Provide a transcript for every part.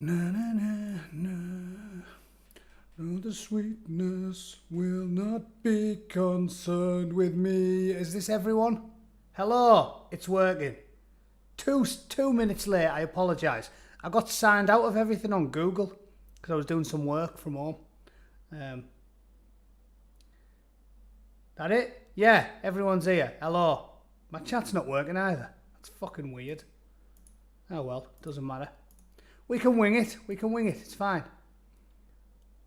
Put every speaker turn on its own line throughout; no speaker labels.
Na na na na. No, the sweetness will not be concerned with me. Is this everyone? Hello, it's working. Two minutes late, I apologise. I got signed out of everything on Google because I was doing some work from home. That it? Yeah, everyone's here. Hello. My chat's not working either. That's fucking weird. Oh well, doesn't matter. We can wing it. It's fine.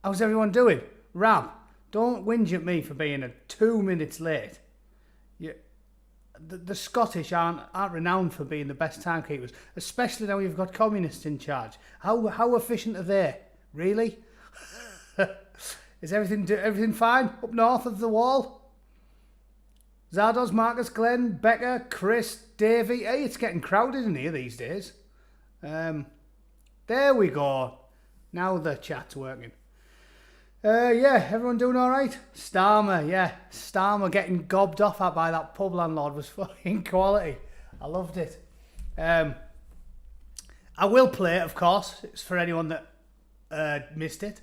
How's everyone doing? Rab, don't whinge at me for being 2 minutes late. The Scottish aren't renowned for being the best timekeepers, especially now you've got communists in charge. How efficient are they? Really? Is everything fine up north of the wall? Zardos, Marcus, Glenn, Becca, Chris, Davey. Hey, it's getting crowded in here these days. There we go. Now the chat's working. Yeah, everyone doing alright? Starmer getting gobbed off at by that pub landlord was fucking quality. I loved it. I will play it, of course. It's for anyone that missed it.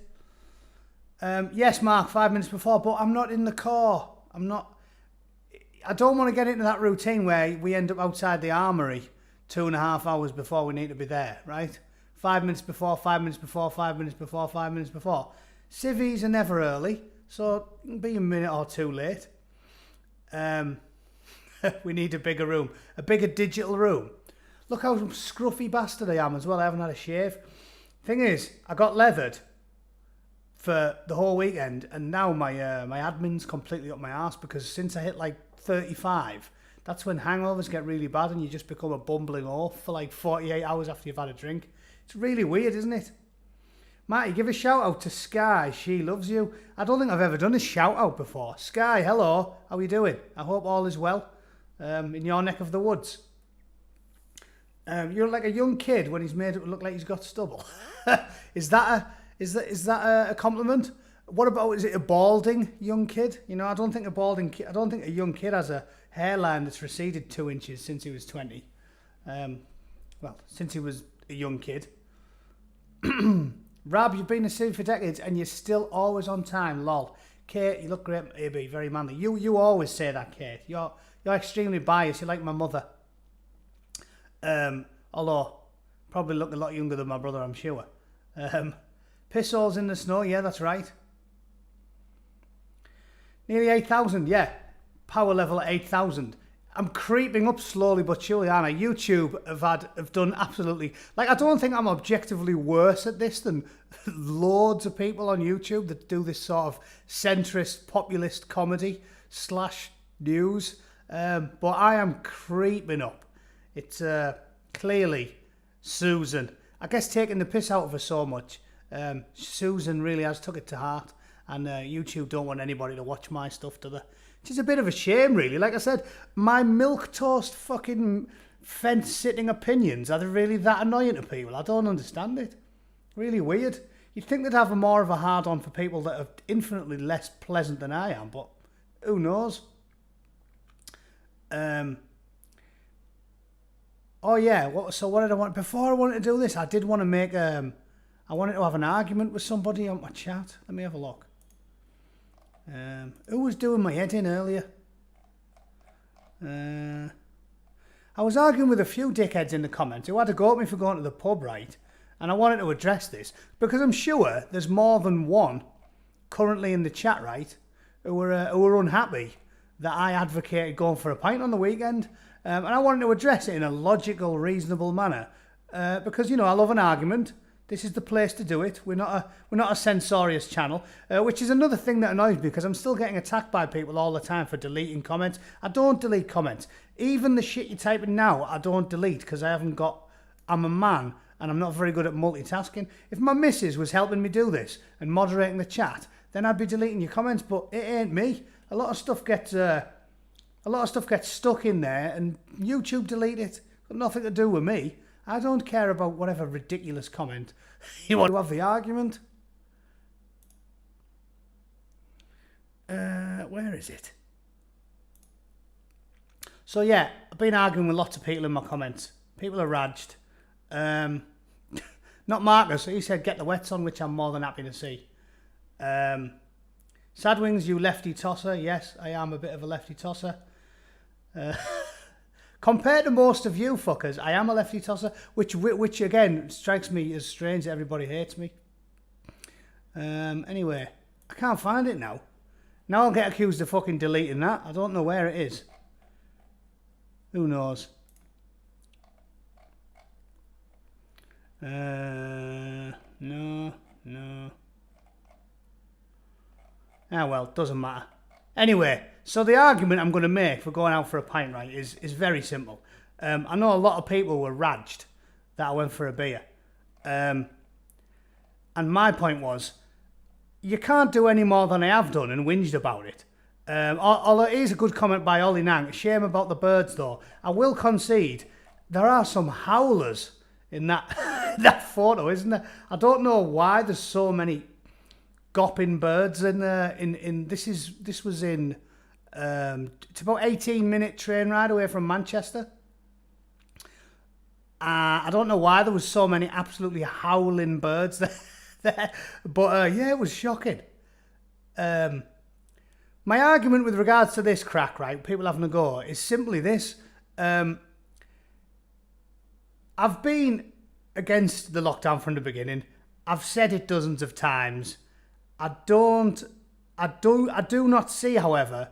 Yes, Mark, 5 minutes before, but I'm not in the car. I don't want to get into that routine where we end up outside the armoury 2.5 hours before we need to be there, right? 5 minutes before, 5 minutes before, 5 minutes before, 5 minutes before. Civvies are never early, so be a minute or two late. We need a bigger room, a bigger digital room. Look how scruffy bastard I am as well. I haven't had a shave. Thing is, I got leathered for the whole weekend, and now my admin's completely up my arse because since I hit like 35, that's when hangovers get really bad and you just become a bumbling oaf for like 48 hours after you've had a drink. It's really weird, isn't it? Matty, give a shout out to Sky. She loves you. I don't think I've ever done a shout out before. Sky, hello. How are you doing? I hope all is well in your neck of the woods. You're like a young kid when he's made it look like he's got stubble. Is that a compliment? What about, is it a balding young kid? You know, I don't think a young kid has a hairline that's receded 2 inches since he was 20. Since he was a young kid. Rab, you've been a civvy for decades and you're still always on time, lol. Kate, you look great, AB, very manly. You always say that, Kate. You're extremely biased. You're like my mother. Although, probably look a lot younger than my brother, I'm sure. Piss holes in the snow, yeah, that's right. Nearly 8,000, yeah. Power level at 8,000. I'm creeping up slowly but surely, aren't I? YouTube have done absolutely... Like, I don't think I'm objectively worse at this than loads of people on YouTube that do this sort of centrist, populist comedy / news. But I am creeping up. It's clearly Susan. I guess taking the piss out of her so much. Susan really has took it to heart. And YouTube don't want anybody to watch my stuff, do they? Which is a bit of a shame, really. Like I said, my milquetoast fucking fence-sitting opinions, are they really that annoying to people? I don't understand it. Really weird. You'd think they'd have more of a hard-on for people that are infinitely less pleasant than I am, but who knows? Oh, yeah. So what did I want? Before I wanted to do this, I did want to make... I wanted to have an argument with somebody on my chat. Let me have a look. Who was doing my head in earlier? I was arguing with a few dickheads in the comments who had a go at me for going to the pub, right? And I wanted to address this because I'm sure there's more than one currently in the chat, right, who were unhappy that I advocated going for a pint on the weekend. And I wanted to address it in a logical, reasonable manner because, you know, I love an argument. This is the place to do it. We're not a censorious channel, which is another thing that annoys me because I'm still getting attacked by people all the time for deleting comments. I don't delete comments. Even the shit you're typing now, I don't delete because I'm a man and I'm not very good at multitasking. If my missus was helping me do this and moderating the chat, then I'd be deleting your comments, but it ain't me. A lot of stuff gets stuck in there and YouTube delete it. Got nothing to do with me. I don't care about whatever ridiculous comment you want to have the argument. Where is it? So yeah, I've been arguing with lots of people in my comments. People are raged. Not Marcus. He said get the wets on, which I'm more than happy to see. Sadwings, you lefty tosser. Yes, I am a bit of a lefty tosser. Compared to most of you fuckers, I am a lefty tosser, which again strikes me as strange that everybody hates me. Anyway, I can't find it now. Now I'll get accused of fucking deleting that. I don't know where it is. Who knows? No. Ah, well, doesn't matter. Anyway, so the argument I'm going to make for going out for a pint, right, is very simple. I know a lot of people were raged that I went for a beer. And my point was, you can't do any more than I have done and whinged about it. Although it is a good comment by Ollie Nang. Shame about the birds, though. I will concede, there are some howlers in that that photo, isn't there? I don't know why there's so many gopping birds in there. This was in it's about 18-minute train ride away from Manchester. I don't know why there was so many absolutely howling birds there, but yeah, it was shocking. My argument with regards to this crack, right, people having a go, is simply this. I've been against the lockdown from the beginning. I've said it dozens of times. I do not see, however,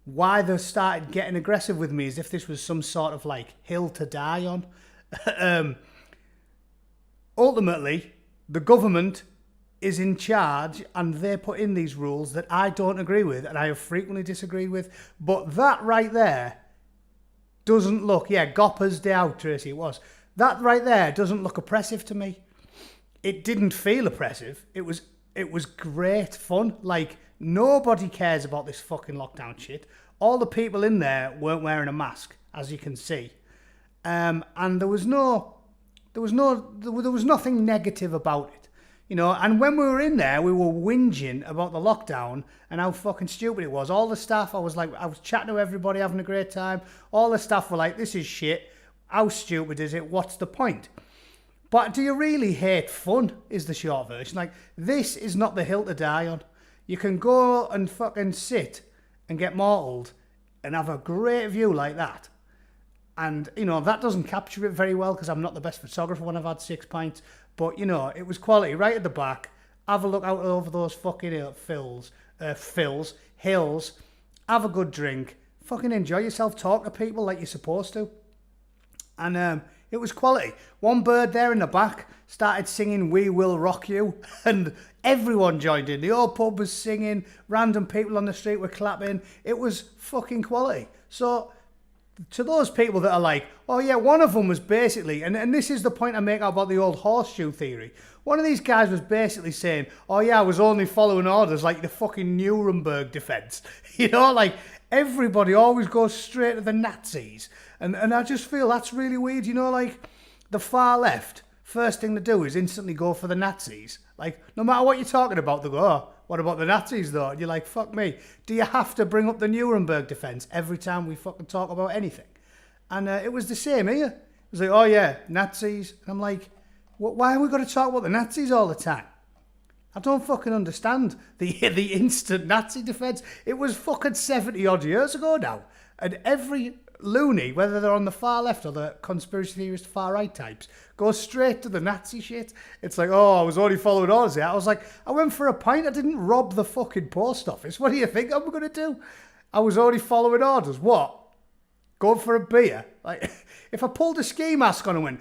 why they started getting aggressive with me as if this was some sort of like hill to die on. Ultimately, the government is in charge and they put in these rules that I don't agree with and I have frequently disagreed with. But that right there doesn't look, Goppers Day Out, Tracy, it was. That right there doesn't look oppressive to me. It didn't feel oppressive. It was great fun. Like, nobody cares about this fucking lockdown shit. All the people in there weren't wearing a mask, as you can see. And there was nothing negative about it. You know, and when we were in there, we were whinging about the lockdown and how fucking stupid it was. All the staff, I was chatting to everybody, having a great time. All the staff were like, this is shit. How stupid is it? What's the point? But do you really hate fun, is the short version. Like, this is not the hill to die on. You can go and fucking sit and get mortaled and have a great view like that. And, you know, that doesn't capture it very well because I'm not the best photographer when I've had 6 pints. But, you know, it was quality right at the back. Have a look out over those fucking hills. Have a good drink. Fucking enjoy yourself. Talk to people like you're supposed to. And it was quality. One bird there in the back started singing We Will Rock You. And everyone joined in. The old pub was singing. Random people on the street were clapping. It was fucking quality. So, to those people that are like, oh yeah, one of them was basically, and this is the point I make about the old horseshoe theory. One of these guys was basically saying, oh yeah, I was only following orders like the fucking Nuremberg defence. You know, like, everybody always goes straight to the Nazis. And I just feel that's really weird. You know, like, the far left, first thing to do is instantly go for the Nazis. Like, no matter what you're talking about, they go, oh, what about the Nazis, though? And you're like, fuck me. Do you have to bring up the Nuremberg defence every time we fucking talk about anything? And it was the same here. It was like, oh, yeah, Nazis. And I'm like, why are we going to talk about the Nazis all the time? I don't fucking understand the instant Nazi defence. It was fucking 70-odd years ago now. And every loony, whether they're on the far left or the conspiracy theorist far right types, go straight to the Nazi shit. It's like, oh, I was only following orders here. I was like, I went for a pint. I didn't rob the fucking post office. What do you think I'm going to do? I was only following orders. What? Going for a beer? Like, if I pulled a ski mask on and went,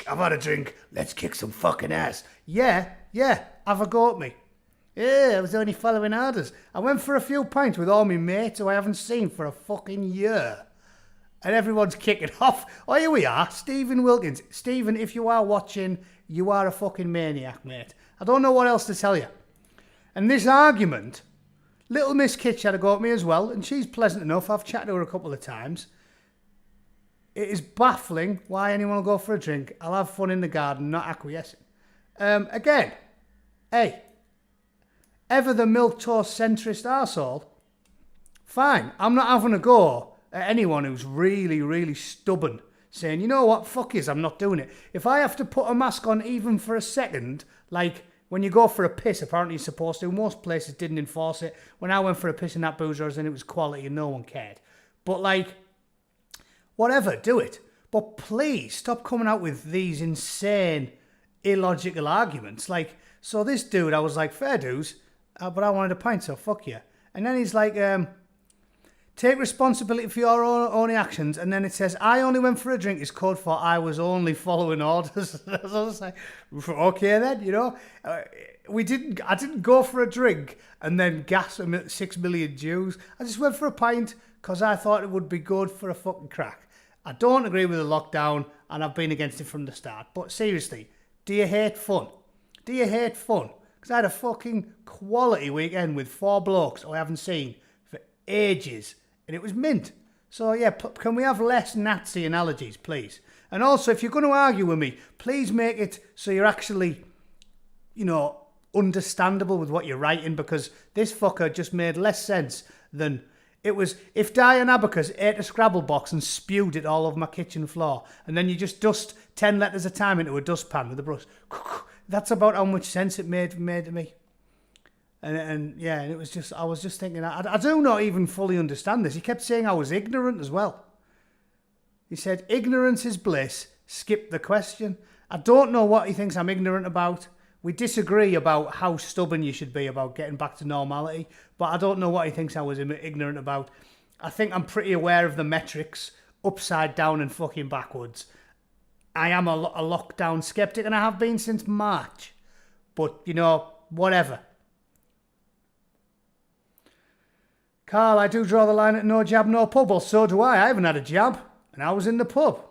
I've had a drink, let's kick some fucking ass. Yeah, have a go at me. Yeah, I was only following orders. I went for a few pints with all my mates who I haven't seen for a fucking year. And everyone's kicking off. Oh, here we are, Stephen Wilkins. Stephen, if you are watching, you are a fucking maniac, mate. I don't know what else to tell you. And this argument, little Miss Kitch had a go at me as well, and she's pleasant enough. I've chatted to her a couple of times. It is baffling why anyone will go for a drink. I'll have fun in the garden, not acquiescing. Again, hey, ever the milk toast centrist arsehole? Fine, I'm not having a go at anyone who's really, really stubborn, saying, you know what, fuck yous, I'm not doing it. If I have to put a mask on even for a second, like when you go for a piss, apparently you're supposed to. Most places didn't enforce it. When I went for a piss in that Boozers, and it was quality and no one cared. But like, whatever, do it. But please stop coming out with these insane, illogical arguments. Like, so this dude, I was like, fair dues, but I wanted a pint, so fuck you. And then he's like, take responsibility for your own actions. And then it says, I only went for a drink is code for I was only following orders. I was like, okay then, you know. I didn't go for a drink and then gas 6 million Jews. I just went for a pint because I thought it would be good for a fucking crack. I don't agree with the lockdown, and I've been against it from the start. But seriously, do you hate fun? Do you hate fun? Because I had a fucking quality weekend with 4 blokes I haven't seen for ages, and it was mint. So yeah, can we have less Nazi analogies, please? And also, if you're going to argue with me, please make it so you're actually, you know, understandable with what you're writing, because this fucker just made less sense than... It was if Diane Abacus ate a Scrabble box and spewed it all over my kitchen floor, and then you just dust 10 letters at a time into a dustpan with a brush. That's about how much sense it made to me. And yeah, and it was just, I was just thinking, I do not even fully understand this. He kept saying I was ignorant as well. He said, ignorance is bliss, skip the question. I don't know what he thinks I'm ignorant about. We disagree about how stubborn you should be about getting back to normality, but I don't know what he thinks I was ignorant about. I think I'm pretty aware of the metrics, upside down and fucking backwards. I am a lockdown skeptic, and I have been since March. But, you know, whatever. Carl, I do draw the line at no jab, no pub. Well, so do I. I haven't had a jab, and I was in the pub.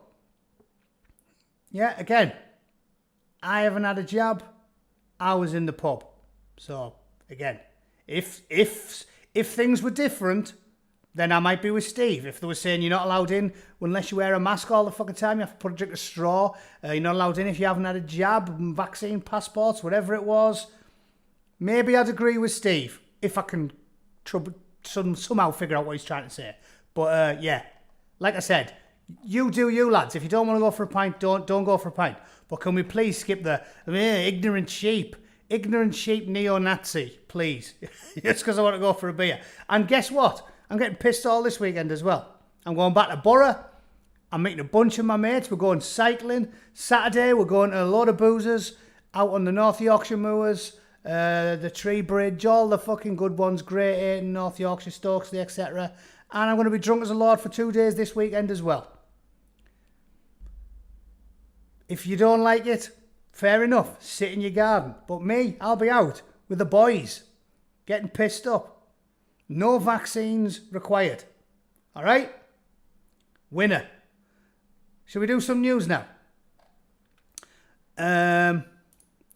Yeah, again, I haven't had a jab. I was in the pub. So, again, if things were different, then I might be with Steve. If they were saying you're not allowed in unless you wear a mask all the fucking time, you have to put a drink of straw, you're not allowed in if you haven't had a jab, vaccine passports, whatever it was, maybe I'd agree with Steve if I can somehow figure out what he's trying to say. But yeah, like I said, you do you, lads. If you don't want to go for a pint, don't go for a pint. But can we please skip the ignorant sheep neo-Nazi, please? Just because I want to go for a beer. And guess what? I'm getting pissed all this weekend as well. I'm going back to Borough. I'm meeting a bunch of my mates. We're going cycling. Saturday, we're going to a load of boozers out on the North Yorkshire moors, the Tree Bridge, all the fucking good ones, Great Ayton, North Yorkshire, Stokesley, etc. And I'm going to be drunk as a lord for 2 days this weekend as well. If you don't like it, fair enough, sit in your garden. But me, I'll be out with the boys, getting pissed up. No vaccines required. All right? Winner. Shall we do some news now?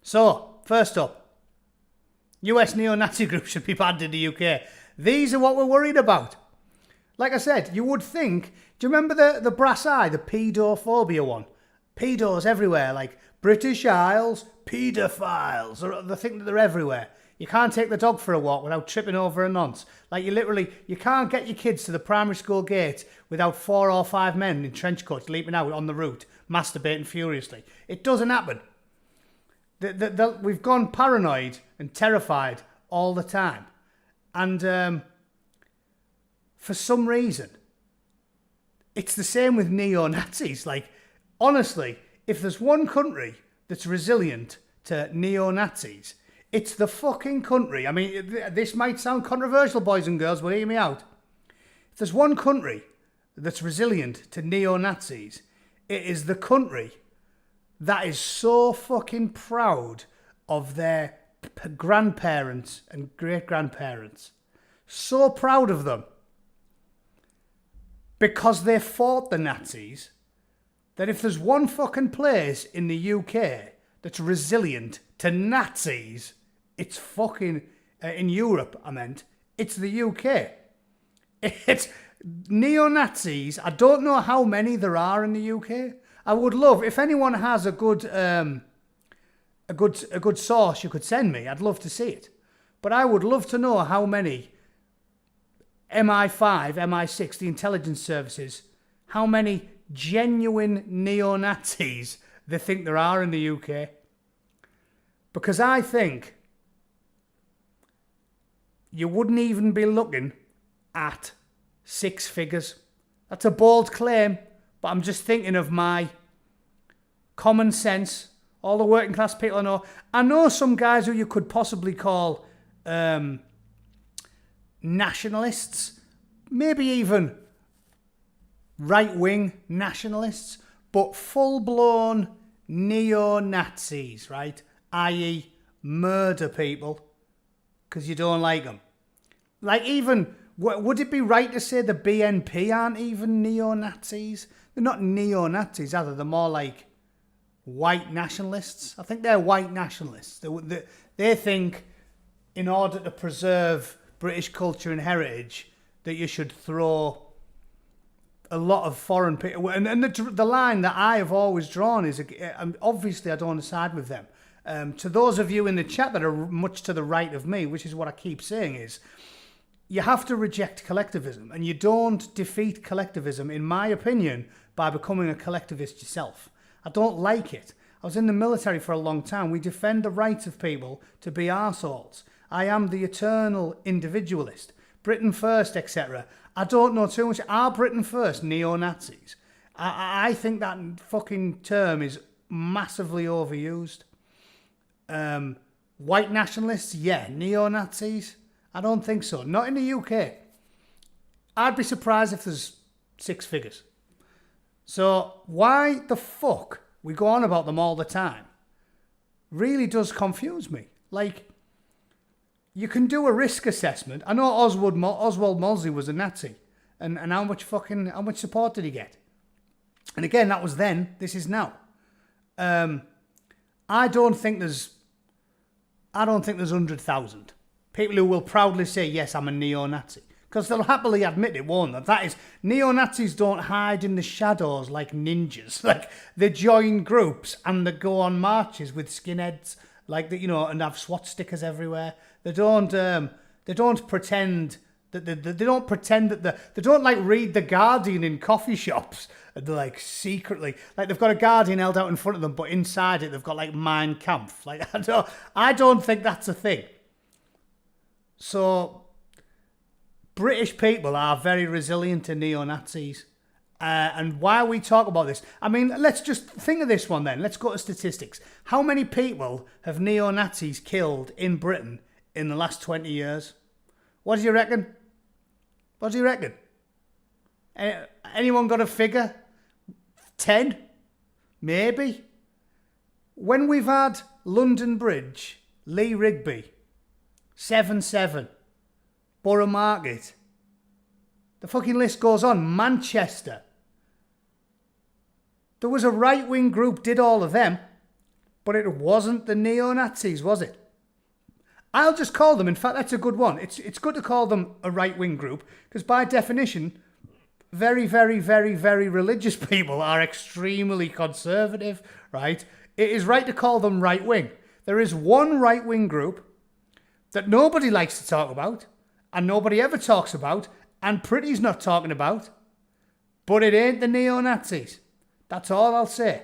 So, first up, US neo-Nazi groups should be banned in the UK. These are what we're worried about. Like I said, you would think, do you remember the brass eye, the paedophobia one? Pedos everywhere, like British Isles, paedophiles. They think that they're everywhere. You can't take the dog for a walk without tripping over a nonce. Like you can't get your kids to the primary school gate without 4 or 5 men in trench coats leaping out on the route, masturbating furiously. It doesn't happen. We've gone paranoid and terrified all the time. And for some reason, it's the same with neo-Nazis. Like, honestly, if there's one country that's resilient to neo-Nazis, it's the fucking country. I mean, this might sound controversial, boys and girls, but hear me out. If there's one country that's resilient to neo-Nazis, it is the country that is so fucking proud of their grandparents and great-grandparents. So proud of them. Because they fought the Nazis, that if there's one fucking place in the UK that's resilient to Nazis, it's fucking, in Europe, I meant, it's the UK. It's neo-Nazis. I don't know how many there are in the UK. I would love, if anyone has a good source you could send me, I'd love to see it. But I would love to know how many MI5, MI6, the intelligence services, how many genuine neo-Nazis they think there are in the UK. Because I think you wouldn't even be looking at 6 figures. That's a bold claim, but I'm just thinking of my common sense. All the working class people I know. I know some guys who you could possibly call nationalists, maybe even right-wing nationalists, but full-blown neo-Nazis, right? I.e. murder people because you don't like them. Like even, would it be right to say the BNP aren't even neo-Nazis? They're not neo-Nazis, are they? They're more like white nationalists. I think they're white nationalists. They think in order to preserve British culture and heritage that you should throw a lot of foreign people. And the line that I have always drawn is, obviously I don't want to side with them. To those of you in the chat that are much to the right of me, which is what I keep saying, is you have to reject collectivism. And you don't defeat collectivism, in my opinion, by becoming a collectivist yourself. I don't like it. I was in the military for a long time. We defend the rights of people to be arseholes. I am the eternal individualist. Britain first, etc. I don't know too much. Are Britain first neo-Nazis? I think that fucking term is massively overused. White nationalists, yeah. Neo-Nazis? I don't think so. Not in the UK. I'd be surprised if there's 6 figures. So why the fuck we go on about them all the time really does confuse me. Like, you can do a risk assessment. I know Oswald Mosley was a Nazi. And how much support did he get? And again, that was then. This is now. I don't think there's 100,000 people who will proudly say, yes, I'm a neo-Nazi. Because they'll happily admit it, won't they? That is, neo-Nazis don't hide in the shadows like ninjas. Like, they join groups and they go on marches with skinheads, like and have SWAT stickers everywhere. They don't pretend that they don't like read The Guardian in coffee shops. And they're like secretly, like they've got a Guardian held out in front of them, but inside it they've got like Mein Kampf. Like I don't think that's a thing. So British people are very resilient to neo-Nazis. And while we talk about this, I mean, let's just think of this one then. Let's go to statistics. How many people have neo-Nazis killed in Britain in the last 20 years? What do you reckon? What do you reckon? Anyone got a figure? 10? Maybe? When we've had London Bridge, Lee Rigby, 7-7, Borough Market, the fucking list goes on. Manchester. There was a right-wing group did all of them, but it wasn't the neo-Nazis, was it? I'll just call them, in fact, that's a good one. It's good to call them a right-wing group, because by definition, very, very, very, very religious people are extremely conservative, right? It is right to call them right-wing. There is one right-wing group that nobody likes to talk about, and nobody ever talks about, and Pretty's not talking about, but it ain't the neo-Nazis. That's all I'll say.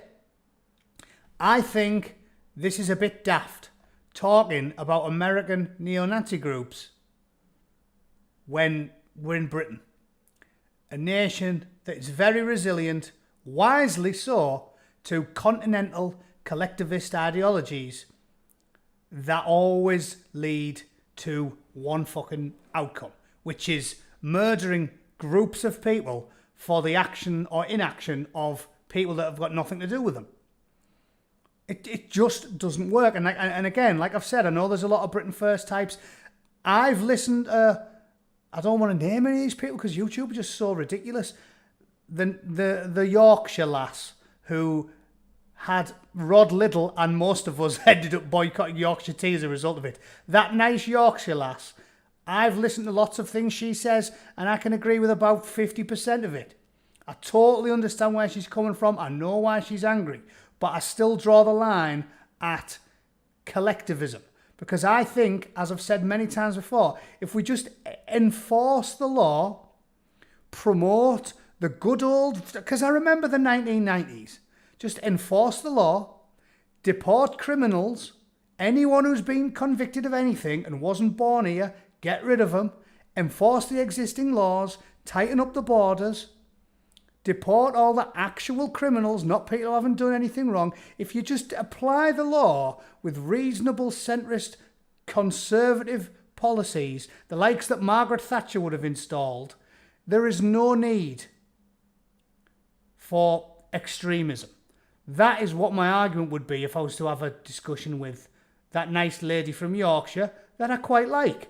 I think this is a bit daft, talking about American neo-Nazi groups when we're in Britain. A nation that is very resilient, wisely so, to continental collectivist ideologies that always lead to one fucking outcome, which is murdering groups of people for the action or inaction of people that have got nothing to do with them. It just doesn't work. And again, like I've said, I know there's a lot of Britain First types. I've listened, I don't want to name any of these people because YouTube is just so ridiculous. The Yorkshire lass who had Rod Liddle and most of us ended up boycotting Yorkshire tea as a result of it. That nice Yorkshire lass, I've listened to lots of things she says and I can agree with about 50% of it. I totally understand where she's coming from. I know why she's angry. But I still draw the line at collectivism. Because I think, as I've said many times before, if we just enforce the law, promote the good old, because I remember the 1990s. Just enforce the law, deport criminals, anyone who's been convicted of anything and wasn't born here, get rid of them, enforce the existing laws, tighten up the borders, deport all the actual criminals, not people who haven't done anything wrong. If you just apply the law with reasonable, centrist, conservative policies, the likes that Margaret Thatcher would have installed, there is no need for extremism. That is what my argument would be if I was to have a discussion with that nice lady from Yorkshire that I quite like.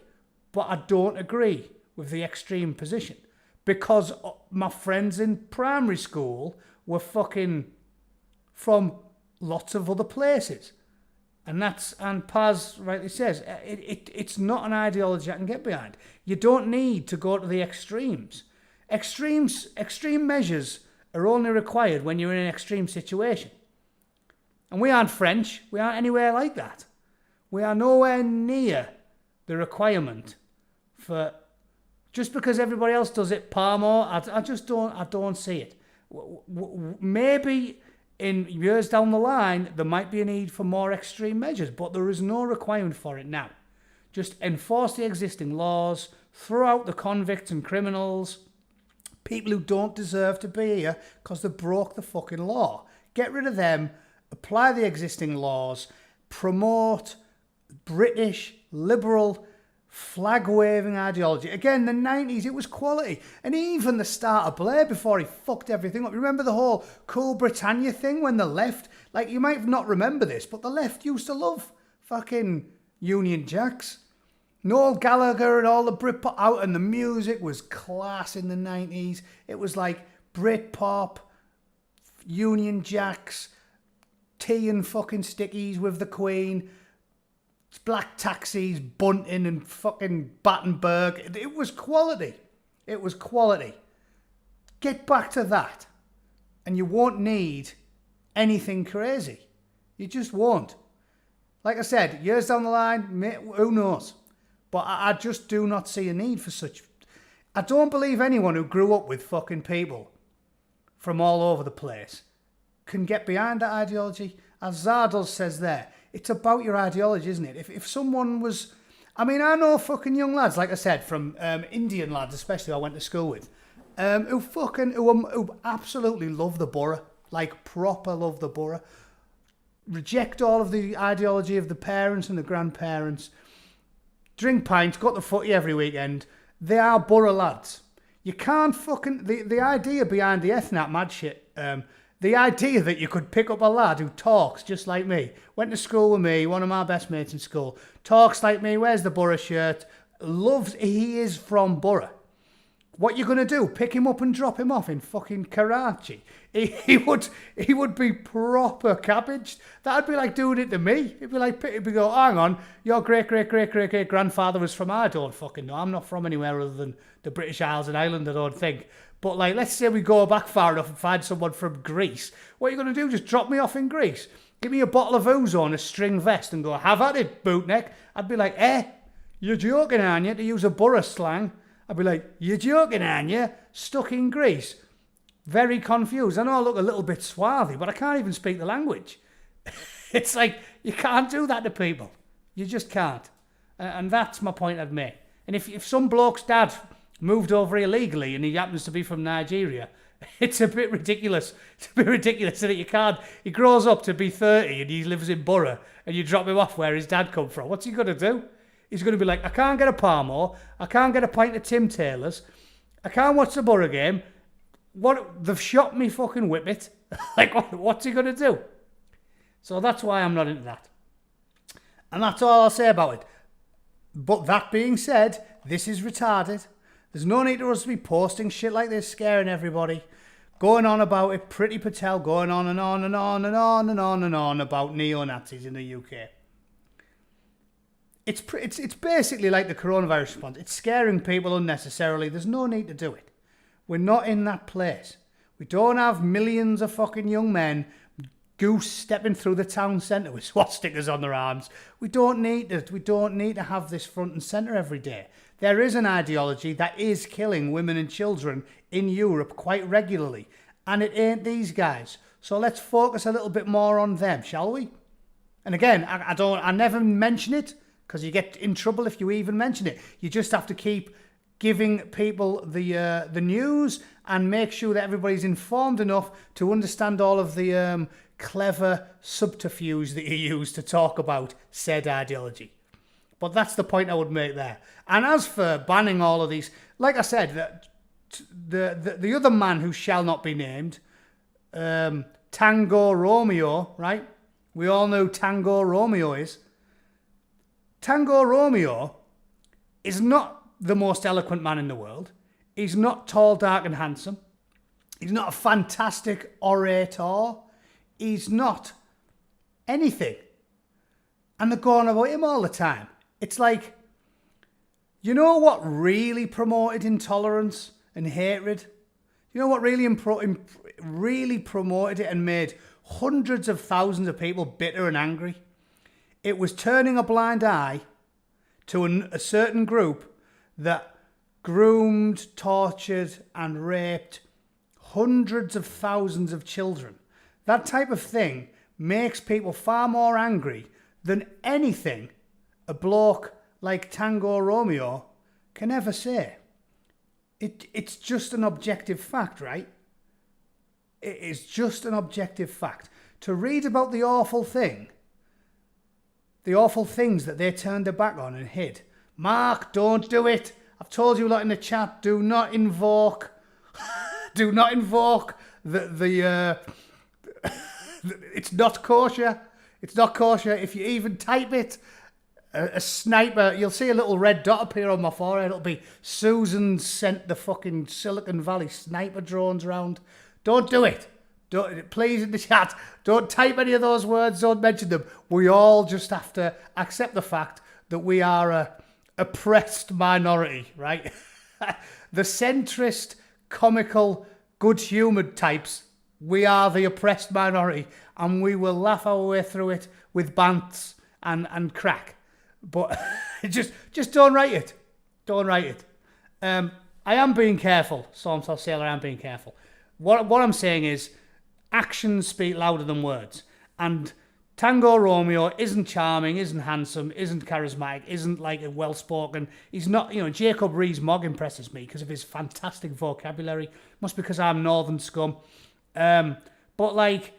But I don't agree with the extreme position. Because my friends in primary school were fucking from lots of other places. And Paz rightly says, it's not an ideology I can get behind. You don't need to go to the extremes. Extreme measures are only required when you're in an extreme situation. And we aren't French. We aren't anywhere like that. We are nowhere near the requirement for... Just because everybody else does it, Palmer, I don't see it. Maybe in years down the line, there might be a need for more extreme measures, but there is no requirement for it now. Just enforce the existing laws, throw out the convicts and criminals, people who don't deserve to be here because they broke the fucking law. Get rid of them, apply the existing laws, promote British, liberal, flag-waving ideology. Again, the 90s, it was quality. And even the start of Blair before he fucked everything up. Remember the whole Cool Britannia thing when the left, like you might not remember this, but the left used to love fucking Union Jacks. Noel Gallagher and all the Britpop out, and the music was class in the 90s. It was like Britpop, Union Jacks, tea and fucking stickies with the Queen, black taxis, Bunting and fucking Battenberg. It was quality. It was quality. Get back to that. And you won't need anything crazy. You just won't. Like I said, years down the line, who knows? But I just do not see a need for such... I don't believe anyone who grew up with fucking people from all over the place can get behind that ideology. As Zardos says there, it's about your ideology, isn't it? If someone was... I mean, I know fucking young lads, like I said, from Indian lads, especially I went to school with, who absolutely love the borough, like proper love the borough, reject all of the ideology of the parents and the grandparents, drink pints, go to the footy every weekend. They are borough lads. You can't fucking... The idea behind the ethnic mad shit... the idea that you could pick up a lad who talks just like me, went to school with me, one of my best mates in school, talks like me, wears the Borough shirt, he is from Borough. What you going to do? Pick him up and drop him off in fucking Karachi? He would be proper cabbaged. That'd be like doing it to me. It'd be go, hang on, your great grandfather was from, I don't fucking know. I'm not from anywhere other than the British Isles and Ireland, I don't think. But like, let's say we go back far enough and find someone from Greece. What are you going to do? Just drop me off in Greece? Give me a bottle of ouzo and a string vest and go, have at it, Bootneck. I'd be like, you're joking, aren't you? To use a borough slang. I'd be like, you're joking, aren't you? Stuck in Greece. Very confused. I know I look a little bit swarthy, but I can't even speak the language. It's like, you can't do that to people. You just can't. And that's my point I'd make. And if some bloke's dad moved over illegally and he happens to be from Nigeria, it's a bit ridiculous. It's a bit ridiculous that you can't... He grows up to be 30 and he lives in Borough and you drop him off where his dad come from. What's he going to do? He's going to be like, I can't get a Palmo, I can't get a pint of Tim Taylor's, I can't watch the Borough game. What? They've shot me fucking whippet. Like, what's he going to do? So that's why I'm not into that. And that's all I'll say about it. But that being said, this is retarded. There's no need for us to be posting shit like this, scaring everybody. Going on about it, Priti Patel going on and on and on and on and on and on about neo-Nazis in the UK. It's basically like the coronavirus response. It's scaring people unnecessarily. There's no need to do it. We're not in that place. We don't have millions of fucking young men goose stepping through the town centre with swastikas on their arms. We don't need to have this front and centre every day. There is an ideology that is killing women and children in Europe quite regularly. And it ain't these guys. So let's focus a little bit more on them, shall we? And again, I never mention it because you get in trouble if you even mention it. You just have to keep giving people the news and make sure that everybody's informed enough to understand all of the clever subterfuge that you use to talk about said ideology. But that's the point I would make there. And as for banning all of these, like I said, the other man who shall not be named, Tango Romeo, right? We all know who Tango Romeo is. Tango Romeo is not the most eloquent man in the world. He's not tall, dark and handsome. He's not a fantastic orator. He's not anything. And they're going about him all the time. It's like, you know what really promoted intolerance and hatred? You know what really promoted it and made hundreds of thousands of people bitter and angry? It was turning a blind eye to a certain group that groomed, tortured and raped hundreds of thousands of children. That type of thing makes people far more angry than anything a bloke like Tango Romeo can ever say. It's just an objective fact, right? It is just an objective fact. To read about the awful things that they turned their back on and hid. Mark, don't do it. I've told you a lot in the chat. Do not invoke the it's not kosher. It's not kosher. If you even type it, a sniper, you'll see a little red dot appear on my forehead. It'll be Susan sent the fucking Silicon Valley sniper drones around. Don't do it. Don't, please, in the chat, don't type any of those words. Don't mention them. We all just have to accept the fact that we are a oppressed minority, right? The centrist, comical, good-humoured types, we are the oppressed minority, and we will laugh our way through it with bants and crack. But just don't write it. Don't write it. I am being careful. Stormstar Sailor, I am being careful. What I'm saying is, actions speak louder than words. And Tango Romeo isn't charming, isn't handsome, isn't charismatic, isn't like a well-spoken. He's not, Jacob Rees-Mogg impresses me because of his fantastic vocabulary. Must be because I'm northern scum. But like,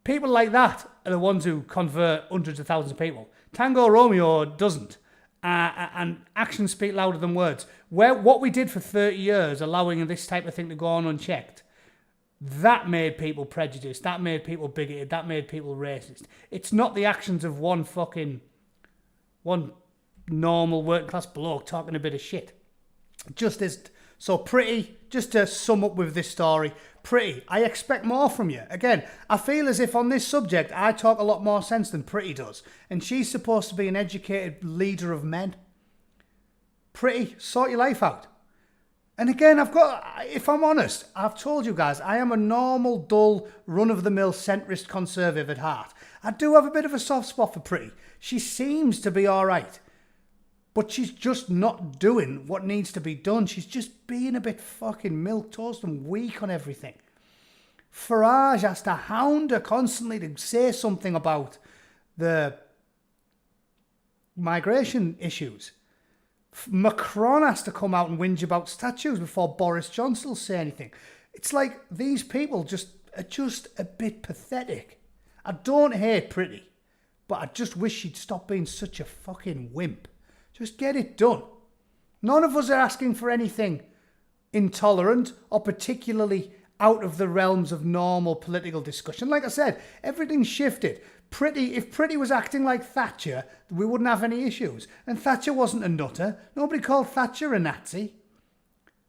people like that are the ones who convert hundreds of thousands of people. Tango Romeo doesn't. And actions speak louder than words. What we did for 30 years, allowing this type of thing to go on unchecked, that made people prejudiced, that made people bigoted, that made people racist. It's not the actions of one normal working class bloke talking a bit of shit. Just to sum up with this story, Pretty, I expect more from you. Again, I feel as if on this subject I talk a lot more sense than Pretty does. And she's supposed to be an educated leader of men. Pretty, sort your life out. And again, if I'm honest, I've told you guys, I am a normal, dull, run-of-the-mill centrist conservative at heart. I do have a bit of a soft spot for Pretty. She seems to be all right. But she's just not doing what needs to be done. She's just being a bit fucking milquetoast and weak on everything. Farage has to hound her constantly to say something about the migration issues. Macron has to come out and whinge about statues before Boris Johnson will say anything. It's like these people are just a bit pathetic. I don't hate Pretty, but I just wish she'd stop being such a fucking wimp. Just get it done. None of us are asking for anything intolerant or particularly out of the realms of normal political discussion. Like I said, everything's shifted. If Pretty was acting like Thatcher, we wouldn't have any issues. And Thatcher wasn't a nutter. Nobody called Thatcher a Nazi.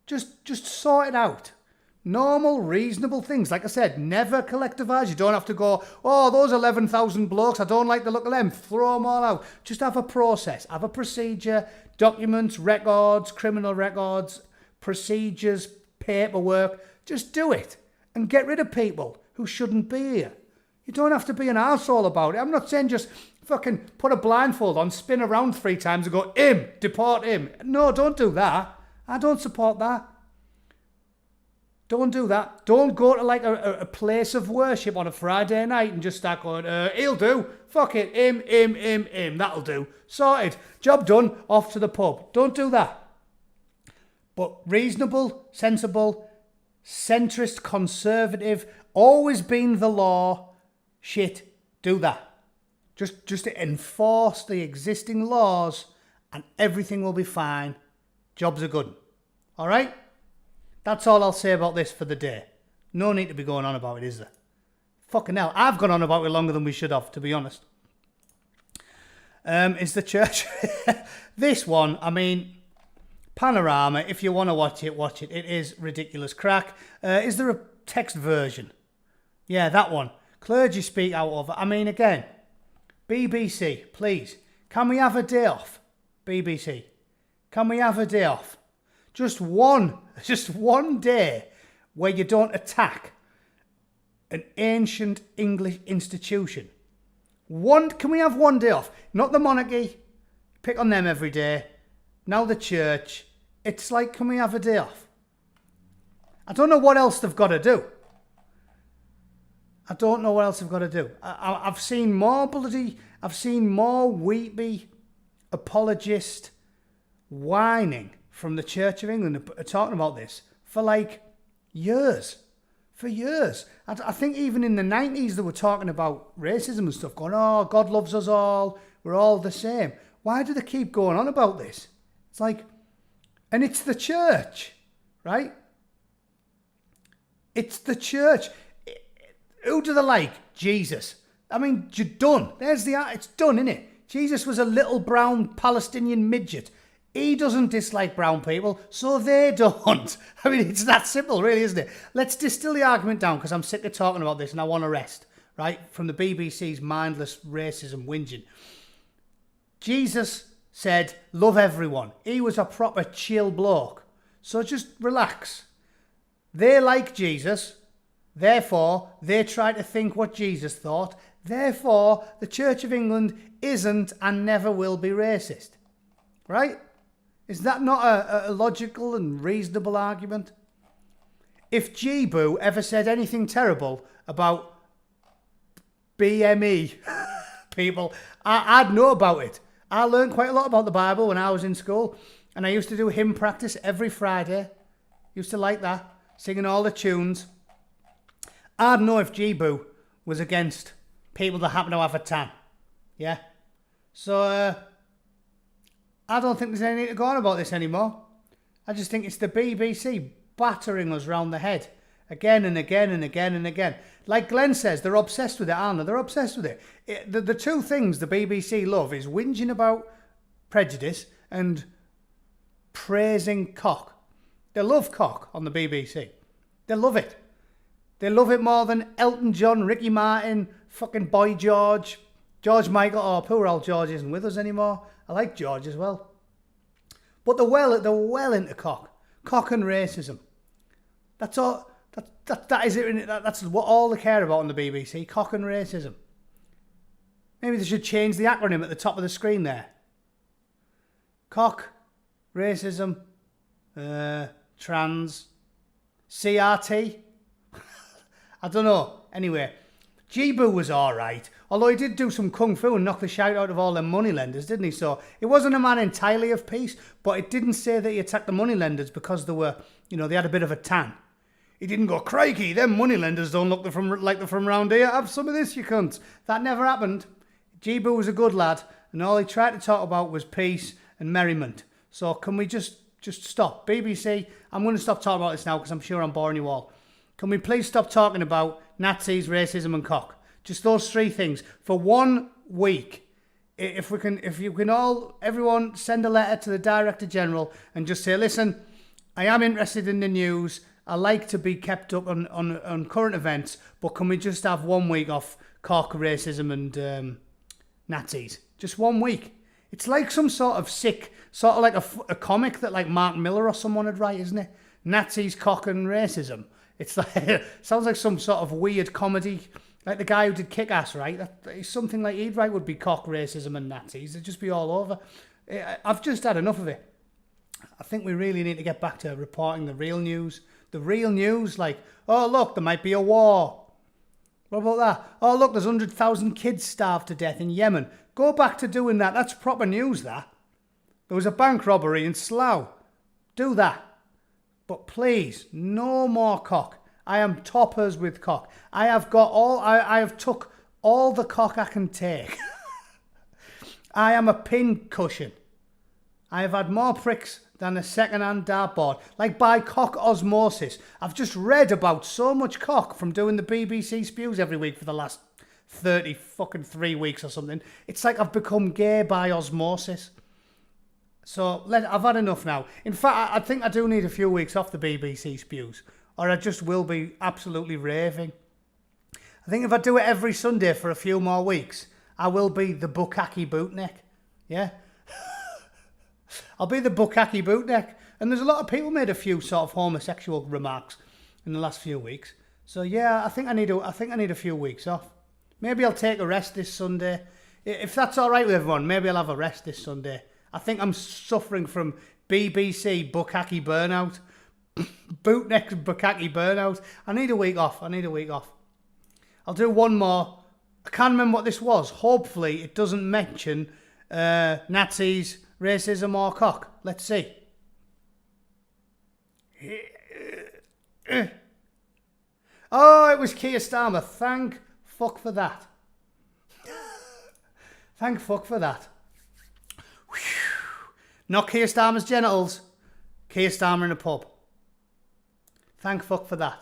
Just sort it out. Normal, reasonable things. Like I said, never collectivise. You don't have to go, oh, those 11,000 blokes, I don't like the look of them. Throw them all out. Just have a process. Have a procedure. Documents, records, criminal records, procedures, paperwork. Just do it. And get rid of people who shouldn't be here. You don't have to be an arsehole about it. I'm not saying just Fucking put a blindfold on, spin around 3 times and go, him, deport him. No, don't do that. I don't support that. Don't do that. Don't go to like a place of worship on a Friday night and just start going, he'll do. Fuck it. Him. That'll do. Sorted. Job done. Off to the pub. Don't do that. But reasonable, sensible, centrist, conservative, always been the law. Shit. Do that. Just to enforce the existing laws and everything will be fine. Jobs are good. All right? That's all I'll say about this for the day. No need to be going on about it, is there? Fucking hell. I've gone on about it longer than we should have, to be honest. Is the church... This one, I mean, Panorama, if you want to watch it, watch it. It is ridiculous crack. Is there a text version? Yeah, that one. Clergy speak out of it. I mean, again, BBC, please. Can we have a day off? BBC. Can we have a day off? Just one day where you don't attack an ancient English institution. Can we have one day off? Not the monarchy. Pick on them every day. Now the church. It's like, can we have a day off? I don't know what else they've got to do. I've seen more weepy apologist whining from the Church of England talking about this for like years. For years. I think even in the 90s they were talking about racism and stuff, going, oh, God loves us all, we're all the same. Why do they keep going on about this? It's like, and it's the church, right? It's the church. Who do they like? Jesus. I mean, you're done. It's done, innit? Jesus was a little brown Palestinian midget. He doesn't dislike brown people, so they don't. I mean, it's that simple, really, isn't it? Let's distill the argument down, because I'm sick of talking about this and I want to rest, right? From the BBC's mindless racism whinging. Jesus said, love everyone. He was a proper chill bloke. So just relax. They like Jesus, therefore, they try to think what Jesus thought. Therefore, the Church of England isn't and never will be racist. Right? Is that not a logical and reasonable argument? If G-Boo ever said anything terrible about BME people, I'd know about it. I learned quite a lot about the Bible when I was in school, and I used to do hymn practice every Friday. Used to like that, singing all the tunes. I'd know if G-Boo was against people that happen to have a tan. Yeah? So, I don't think there's any need to go on about this anymore. I just think it's the BBC battering us round the head again and again and again and again. Like Glenn says, they're obsessed with it, aren't they? They're obsessed with it. The two things the BBC love is whinging about prejudice and praising cock. They love cock on the BBC. They love it. They love it more than Elton John, Ricky Martin, fucking Boy George, George Michael. Oh, poor old George isn't with us anymore. I like George as well. But they're well into cock. Cock and racism. That's all. That is it. That's what all they care about on the BBC. Cock and racism. Maybe they should change the acronym at the top of the screen there. Cock, racism, trans, CRT. I don't know. Anyway, G-Boo was alright. Although he did do some kung fu and knock the shite out of all them moneylenders, didn't he? So it wasn't a man entirely of peace, but it didn't say that he attacked the moneylenders because they were, they had a bit of a tan. He didn't go, crikey, them moneylenders don't look like they're from round here. Have some of this, you cunts. That never happened. G-Boo was a good lad, and all he tried to talk about was peace and merriment. So can we just stop? BBC, I'm going to stop talking about this now because I'm sure I'm boring you all. Can we please stop talking about Nazis, racism and cock? Just those three things for 1 week. If you can all, everyone send a letter to the Director General and just say, listen, I am interested in the news. I like to be kept up on current events, but can we just have 1 week off cock, racism and Nazis? Just 1 week. It's like some sort of sick, sort of like a comic that like Mark Miller or someone would write, isn't it? Nazis, cock and racism. It's like sounds like some sort of weird comedy Like the guy who did Kick-Ass, right? Something like he'd write would be cock, racism and Nazis. It'd just be all over. I've just had enough of it. I think we really need to get back to reporting the real news. The real news, like, oh, look, there might be a war. What about that? Oh, look, there's 100,000 kids starved to death in Yemen. Go back to doing that. That's proper news, that. There was a bank robbery in Slough. Do that. But please, no more cock. I am toppers with cock. I have took all the cock I can take. I am a pin cushion. I have had more pricks than a second-hand dartboard, like by cock osmosis. I've just read about so much cock from doing the BBC Spews every week for the last 3 weeks or something. It's like I've become gay by osmosis. So I've had enough now. In fact, I think I do need a few weeks off the BBC Spews, or I just will be absolutely raving. I think if I do it every Sunday for a few more weeks, I will be the Bukkake Bootneck. Yeah? I'll be the Bukkake Bootneck. And there's a lot of people made a few sort of homosexual remarks in the last few weeks. So yeah, I think I need a few weeks off. Maybe I'll take a rest this Sunday. If that's all right with everyone, maybe I'll have a rest this Sunday. I think I'm suffering from BBC Bukkake burnout. Bootneck Bukkake burnout. I need a week off. I'll do one more. I can't remember what this was. Hopefully it doesn't mention Nazis, racism or cock. Let's see. Oh, it was Keir Starmer. Thank fuck for that. Thank fuck for that. Not Keir Starmer's genitals. Keir Starmer in a pub. Thank fuck for that.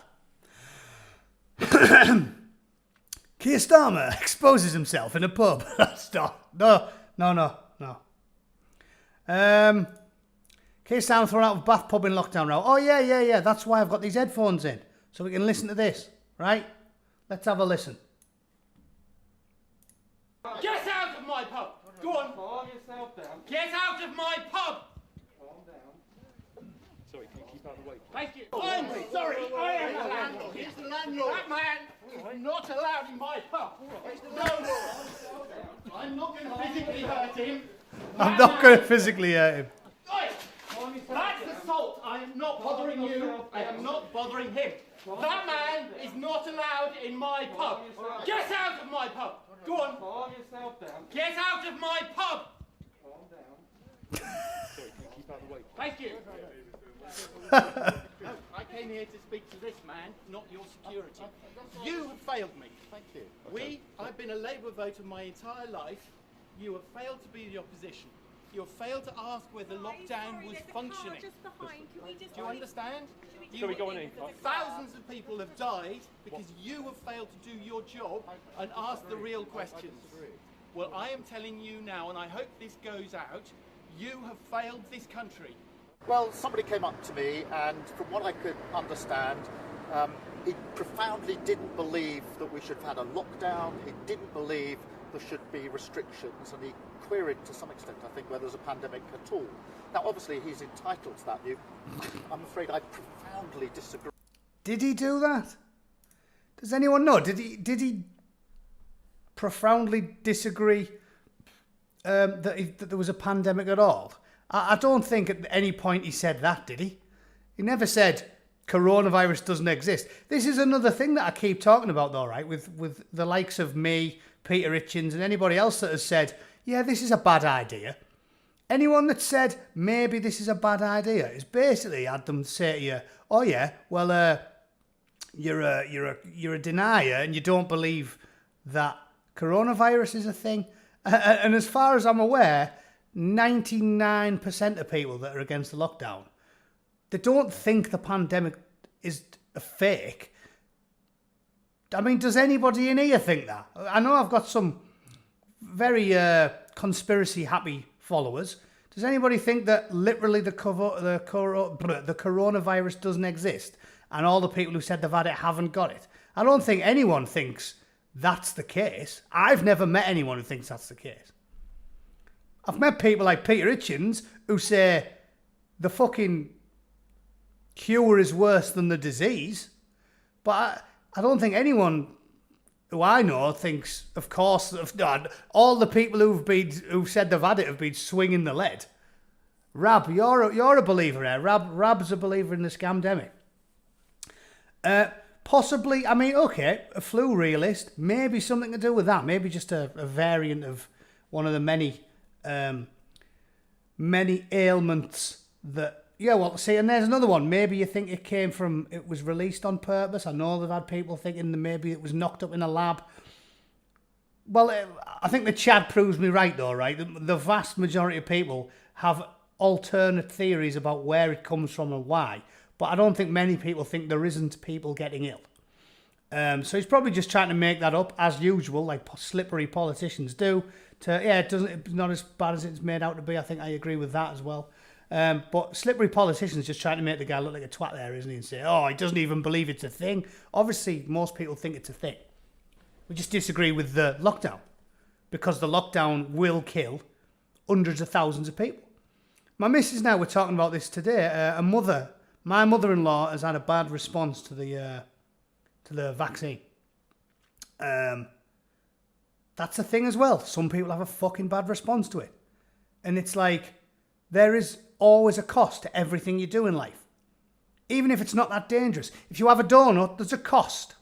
Keir Starmer exposes himself in a pub. Stop. No. Keir Starmer thrown out of Bath pub in lockdown now. Oh, yeah. That's why I've got these headphones in. So we can listen to this, right? Let's have a listen.
Get out of my pub! Go on! Calm yourself down. Get out of my pub! Calm down. Sorry, can you keep out of the way? Thank you. I'm sorry, I am the landlord. He's the landlord. That man is not allowed in my pub. No. I'm not going to physically hurt him.
I'm not going to physically hurt him.
That's assault. I am not bothering you. I am not bothering him. That man is not allowed in my pub. Get out of my pub. Go on. Calm yourself down. Get out of my pub. Calm down. Sorry, can you keep out of the way? Thank you. I came here to speak to this man, not your security. You have failed me. Thank you. Okay. I've been a Labour voter my entire life. You have failed to be the opposition. You have failed to ask whether lockdown was functioning. Do you understand?
Shall we go on in?
Thousands of people have died because you have failed to do your job and ask the real questions. Well, I am telling you now, and I hope this goes out, you have failed this country.
Well, somebody came up to me, and from what I could understand, he profoundly didn't believe that we should have had a lockdown. He didn't believe there should be restrictions, and he queried to some extent, I think, whether there's a pandemic at all. Now, obviously, he's entitled to that view. I'm afraid I profoundly disagree.
Did he do that? Does anyone know? Did he profoundly disagree that there was a pandemic at all? I don't think at any point he said that, did he? He never said coronavirus doesn't exist. This is another thing that I keep talking about, though, right? With the likes of me, Peter Hitchens, and anybody else that has said, yeah, this is a bad idea. Anyone that said maybe this is a bad idea is basically had them say to you, oh yeah, well, you're a denier and you don't believe that coronavirus is a thing. And as far as I'm aware, 99% of people that are against the lockdown, they don't think the pandemic is a fake. I mean, does anybody in here think that? I know I've got some very conspiracy happy followers. Does anybody think that literally the coronavirus doesn't exist and all the people who said they've had it haven't got it? I don't think anyone thinks that's the case. I've never met anyone who thinks that's the case. I've met people like Peter Hitchens who say the fucking cure is worse than the disease, but I don't think anyone who I know thinks, of course, all the people who've said they've had it have been swinging the lead. Rab, you're a believer here. Rab's a believer in the scamdemic. Possibly, I mean, okay, a flu realist, maybe something to do with that. Maybe just a variant of one of the many ailments that. Yeah, well, see, and there's another one. Maybe you think it was released on purpose. I know they've had people thinking that maybe it was knocked up in a lab. Well, I think the chat proves me right, though, right? The vast majority of people have alternate theories about where it comes from and why. But I don't think many people think there isn't people getting ill. So he's probably just trying to make that up, as usual, like slippery politicians do. It's not as bad as it's made out to be. I think I agree with that as well. But slippery politicians just trying to make the guy look like a twat there, isn't he? And say, oh, he doesn't even believe it's a thing. Obviously, most people think it's a thing. We just disagree with the lockdown. Because the lockdown will kill hundreds of thousands of people. My missus and I were talking about this today. My mother-in-law has had a bad response to the vaccine. That's a thing as well. Some people have a fucking bad response to it. And it's like, there is always a cost to everything you do in life. Even if it's not that dangerous. If you have a donut, there's a cost.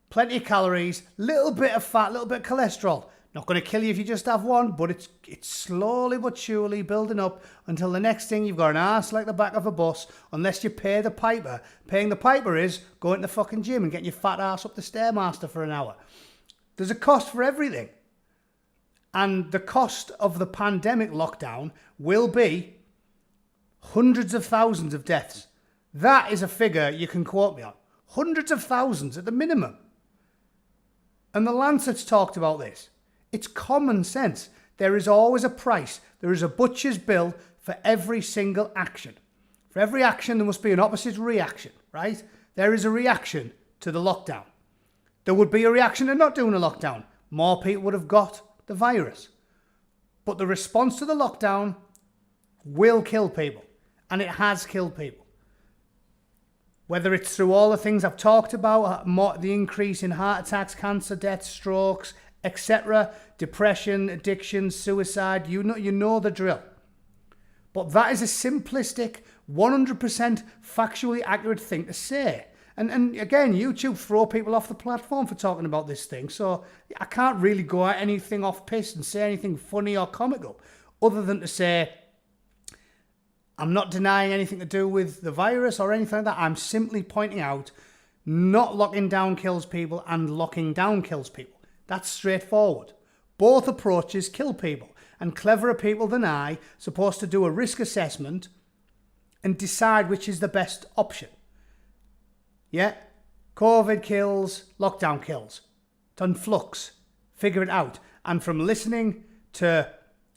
Plenty of calories, little bit of fat, little bit of cholesterol. Not going to kill you if you just have one, but it's slowly but surely building up until the next thing you've got an arse like the back of a bus, unless you pay the piper. Paying the piper is going to the fucking gym and getting your fat ass up the Stairmaster for an hour. There's a cost for everything. And the cost of the pandemic lockdown will be hundreds of thousands of deaths. That is a figure you can quote me on. Hundreds of thousands at the minimum. And the Lancet's talked about this. It's common sense. There is always a price. There is a butcher's bill for every single action. For every action, there must be an opposite reaction, right? There is a reaction to the lockdown. There would be a reaction to not doing a lockdown. More people would have got the virus. But the response to the lockdown will kill people. And it has killed people. Whether it's through all the things I've talked about, the increase in heart attacks, cancer deaths, strokes, etc., depression, addiction, suicide, you know the drill. But that is a simplistic, 100% factually accurate thing to say. And again, YouTube throw people off the platform for talking about this thing. So I can't really go at anything off piss and say anything funny or comical, other than to say, I'm not denying anything to do with the virus or anything like that. I'm simply pointing out, not locking down kills people and locking down kills people. That's straightforward. Both approaches kill people. And cleverer people than I supposed to do a risk assessment and decide which is the best option. Yeah, COVID kills, lockdown kills. It's on flux. Figure it out. And from listening to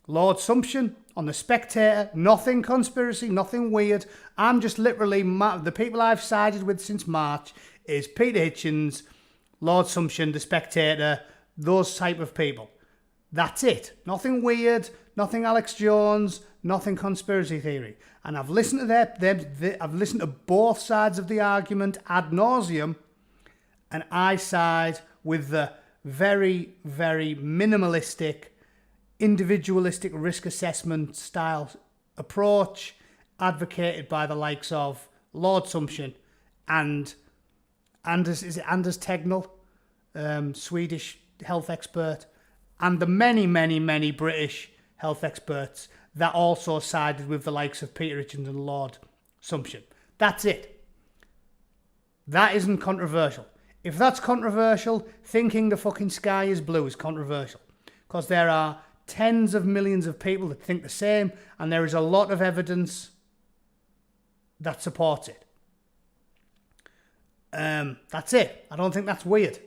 Lord Sumption on The Spectator, nothing conspiracy, nothing weird. I'm just literally, the people I've sided with since March is Peter Hitchens, Lord Sumption, The Spectator, those type of people. That's it. Nothing weird, nothing Alex Jones, nothing conspiracy theory. And I've listened to I've listened to both sides of the argument ad nauseum, and I side with the very, very minimalistic, individualistic risk assessment style approach advocated by the likes of Lord Sumption and Anders Tegnell, Swedish health expert, and the many, many, many British health experts that also sided with the likes of Peter Hitchens and Lord Sumption. That's it. That isn't controversial. If that's controversial, thinking the fucking sky is blue is controversial. Because there are tens of millions of people that think the same, and there is a lot of evidence that supports it. That's it. I don't think that's weird.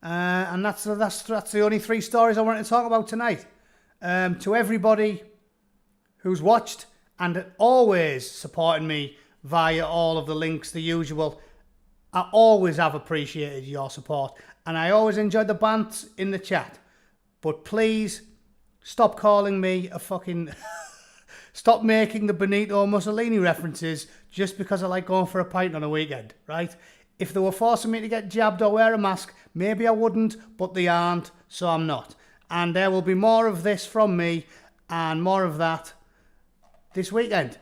And that's the only three stories I wanted to talk about tonight. To everybody who's watched and always supporting me via all of the links, the usual, I always have appreciated your support, and I always enjoyed the bants in the chat. But please, stop calling me a fucking... Stop making the Benito Mussolini references just because I like going for a pint on a weekend, right? If they were forcing me to get jabbed or wear a mask, maybe I wouldn't, but they aren't, so I'm not. And there will be more of this from me and more of that this weekend.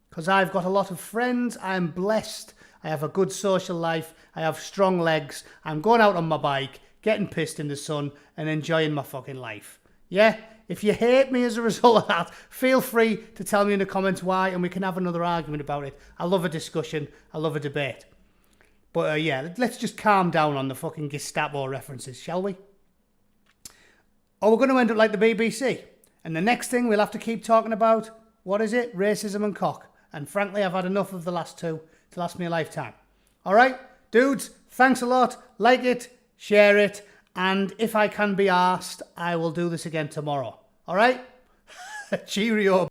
Because I've got a lot of friends, I'm blessed, I have a good social life, I have strong legs, I'm going out on my bike, getting pissed in the sun and enjoying my fucking life. Yeah? If you hate me as a result of that, feel free to tell me in the comments why and we can have another argument about it. I love a discussion, I love a debate. But yeah, let's just calm down on the fucking Gestapo references, shall we? Or we're going to end up like the BBC. And the next thing we'll have to keep talking about, what is it? Racism and cock. And frankly, I've had enough of the last two to last me a lifetime. All right, dudes, thanks a lot. Like it, share it. And if I can be arsed, I will do this again tomorrow. All right? Cheerio.